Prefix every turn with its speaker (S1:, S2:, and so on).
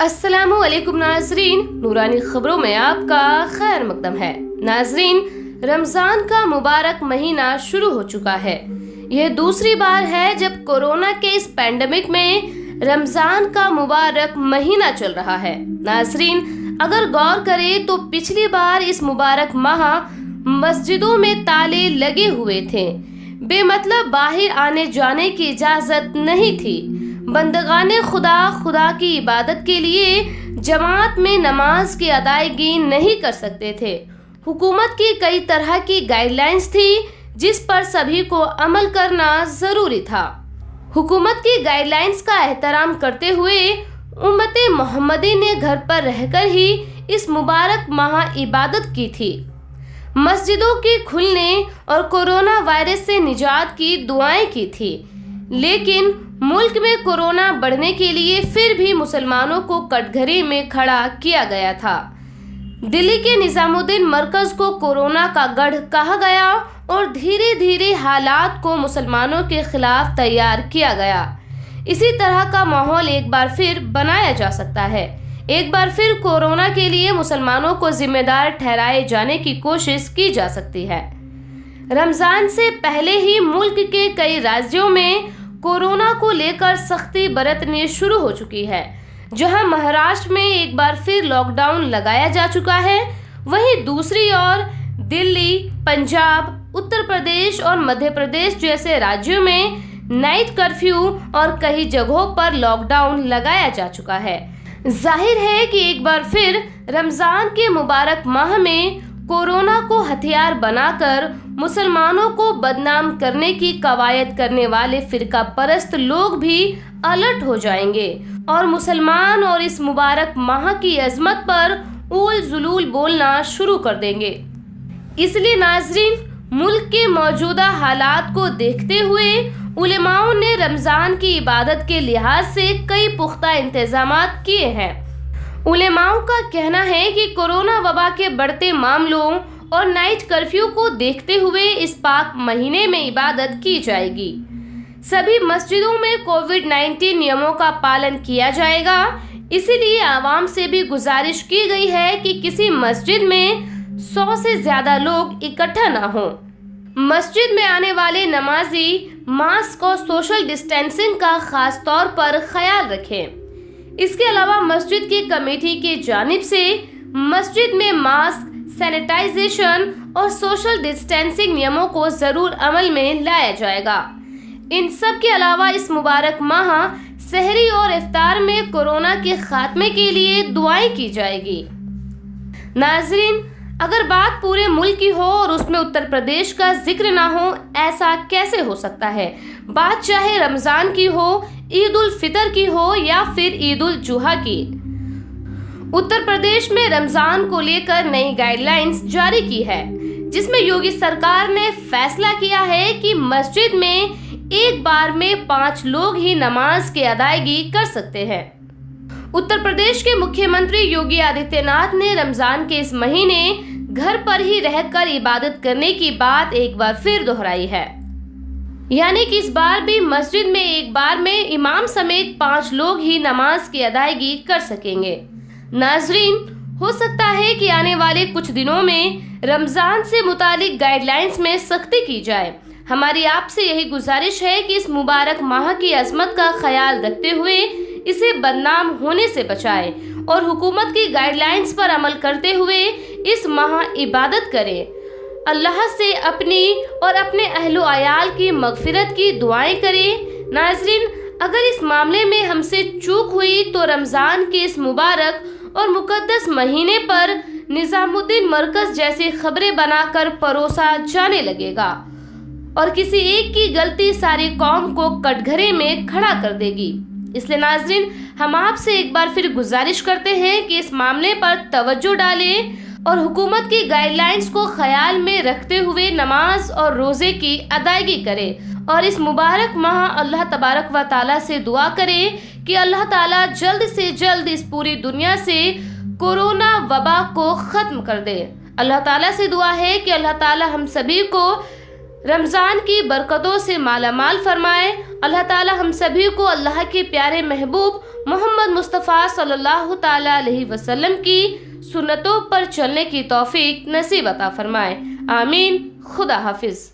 S1: अस्सलामुअलैकुम नाजरीन, नूरानी खबरों में आपका खैर मकदम है। नाजरीन, रमजान का मुबारक महीना शुरू हो चुका है। यह दूसरी बार है जब कोरोना के इस पैंडेमिक में रमजान का मुबारक महीना चल रहा है। नाजरीन, अगर गौर करें तो पिछली बार इस मुबारक माह मस्जिदों में ताले लगे हुए थे, बेमतलब बाहर आने जाने की इजाजत नहीं थी। बंदगाने खुदा की इबादत के लिए जमात में नमाज की अदायगी नहीं कर सकते थे। हुकूमत की कई तरह की गाइडलाइंस थी जिस पर सभी को अमल करना जरूरी था। हुकूमत की गाइडलाइंस का एहतराम करते हुए उम्मते मोहम्मदी ने घर पर रहकर ही इस मुबारक माह इबादत की थी। मस्जिदों के खुलने और कोरोना वायरस से निजात की दुआएं की थी, लेकिन मुल्क में कोरोना बढ़ने के लिए फिर भी मुसलमानों को कटघरे में खड़ा किया गया था। दिल्ली के निजामुद्दीन मरकज को कोरोना का गढ़ कहा गया और धीरे धीरे हालात को मुसलमानों के खिलाफ तैयार किया गया। इसी तरह का माहौल एक बार फिर बनाया जा सकता है। एक बार फिर कोरोना के लिए मुसलमानों को जिम्मेदार ठहराए जाने की कोशिश की जा सकती है। रमजान से पहले ही मुल्क के कई राज्यों में कोरोना को लेकर सख्ती बरतनी शुरू हो चुकी है। जहां महाराष्ट्र में एक बार फिर लॉकडाउन लगाया जा चुका है, वहीं दूसरी ओर दिल्ली, पंजाब, उत्तर प्रदेश और मध्य प्रदेश जैसे राज्यों में नाइट कर्फ्यू और कई जगहों पर लॉकडाउन लगाया जा चुका है। जाहिर है कि एक बार फिर रमजान के मुबारक माह में कोरोना को हथियार बनाकर मुसलमानों को बदनाम करने की कवायद करने वाले फिरका परस्त लोग भी अलर्ट हो जाएंगे और मुसलमान और इस मुबारक माह की अजमत पर उल जुलूल बोलना शुरू कर देंगे। इसलिए नाजरीन, मुल्क के मौजूदा हालात को देखते हुए उलेमाओं ने रमजान की इबादत के लिहाज से कई पुख्ता इंतजामात किए हैं। उलेमाओं का कहना है कि कोरोना वबा के बढ़ते मामलों और नाइट कर्फ्यू को देखते हुए इस पाक महीने में इबादत की जाएगी। सभी मस्जिदों में कोविड-19 नियमों का पालन किया जाएगा। इसीलिए आवाम से भी गुजारिश की गई है कि किसी मस्जिद में 100 से ज्यादा लोग इकट्ठा ना हो। मस्जिद में आने वाले नमाजी मास्क और सोशल डिस्टेंसिंग का खास तौर पर ख्याल रखें। इसके अलावा मस्जिद की कमेटी की जानिब से मस्जिद में मास्क, सैनिटाइजेशन और सोशल डिस्टेंसिंग नियमों को जरूर अमल में लाया जाएगा। इन सब के अलावा इस मुबारक माह सहरी और इफ्तार में कोरोना के खात्मे के लिए दुआएं की जाएगी। नाजरीन, अगर बात पूरे मुल्क की हो और उसमें उत्तर प्रदेश का जिक्र ना हो, ऐसा कैसे हो सकता है? बात चाहे रमजान की हो, ईद उल फितर की हो या फिर ईद उल जुहा की। उत्तर प्रदेश में रमजान को लेकर नई गाइडलाइंस जारी की है, जिसमें योगी सरकार ने फैसला किया है कि मस्जिद में एक बार में 5 लोग ही नमाज की अदायगी कर सकते हैं। उत्तर प्रदेश के मुख्यमंत्री योगी आदित्यनाथ ने रमजान के इस महीने घर पर ही रहकर इबादत करने की बात एक बार फिर दोहराई है। यानी कि इस बार भी मस्जिद में एक बार में इमाम समेत 5 लोग ही नमाज की अदायगी कर सकेंगे। नाजरीन, हो सकता है कि आने वाले कुछ दिनों में रमजान से मुतालिक गाइडलाइंस में सख्ती की जाए। हमारी आपसे यही गुजारिश है कि इस मुबारक माह की अजमत का ख्याल रखते हुए इसे बदनाम होने से बचाएं और हुकूमत की गाइडलाइंस पर अमल करते हुए इस माह इबादत करें। अल्लाह से अपनी और अपने अहलो अयाल की मगफिरत की दुआएं करें। नाजरीन, अगर इस मामले में हमसे चूक हुई तो रमज़ान के इस मुबारक और मुकद्दस महीने पर निजामुद्दीन मरकज जैसी खबरें बनाकर परोसा जाने लगेगा और किसी एक की गलती सारी कौम को कटघरे में खड़ा कर देगी। इसलिए नाजरीन, हम आपसे एक बार फिर गुजारिश करते हैं कि इस मामले पर तवज्जो डालें और हुकूमत की गाइडलाइंस को ख्याल में रखते हुए नमाज और रोज़े की अदायगी करें और इस मुबारक माह अल्लाह तबारक व ताला से दुआ करें कि अल्लाह ताला जल्द से जल्द इस पूरी दुनिया से कोरोना वबा को ख़त्म कर दे। अल्लाह ताला से दुआ है कि अल्लाह ताला हम सभी को रमज़ान की बरकतों से माला माल फरमाए। अल्लाह ताला हम सभी को अल्लाह के प्यारे महबूब मोहम्मद मुस्तफ़ा सल्लल्लाहु ताला अलैहि वसल्लम की सुन्नतों पर चलने की तौफीक नसीब अता फरमाए। आमीन। खुदा हाफिज़।